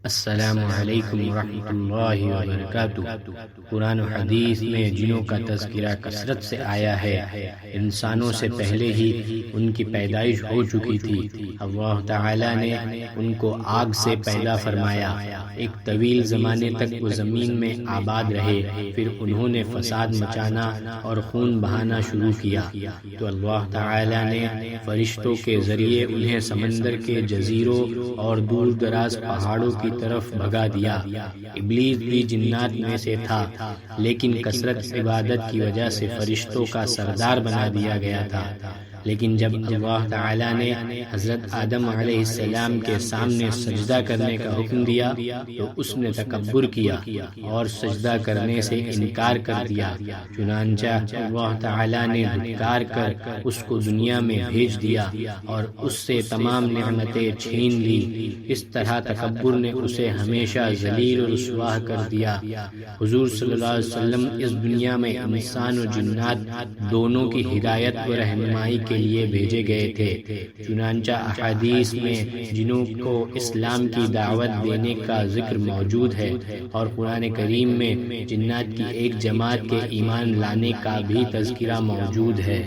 السلام علیکم ورحمۃ اللہ وبرکاتہ۔ قرآن و حدیث میں جنوں کا تذکرہ کثرت سے آیا ہے۔ انسانوں سے پہلے ہی ان کی پیدائش ہو چکی تھی۔ اللہ تعالی نے ان کو آگ سے پیدا فرمایا۔ ایک طویل زمانے تک وہ زمین میں آباد رہے، پھر انہوں نے فساد مچانا اور خون بہانا شروع کیا، تو اللہ تعالی نے فرشتوں کے ذریعے انہیں سمندر کے جزیروں اور دور دراز پہاڑوں کی طرف بھگا دیا۔ ابلیس بھی جنات میں سے تھا، لیکن کثرت عبادت کی وجہ سے فرشتوں کا سردار بنا دیا گیا تھا۔ لیکن جب اللہ تعالی نے حضرت آدم علیہ السلام کے سامنے سجدہ کرنے کا حکم دیا تو اس نے تکبر کیا اور سجدہ کرنے سے انکار کر دیا۔ چنانچہ اللہ تعالی نے دھتکار کر اس کو دنیا میں بھیج دیا اور اس سے تمام نعمتیں چھین لی۔ اس طرح تکبر نے اسے ہمیشہ ذلیل و رسوا کر دیا۔ حضور صلی اللہ علیہ وسلم اس دنیا میں انسان و جنات دونوں کی ہدایت و رہنمائی کے لیے بھیجے گئے تھے۔ چنانچہ احادیث میں جنوں کو اسلام کی دعوت دینے کا ذکر موجود ہے، اور قرآن کریم میں جنات کی ایک جماعت کے ایمان لانے کا بھی تذکرہ موجود ہے۔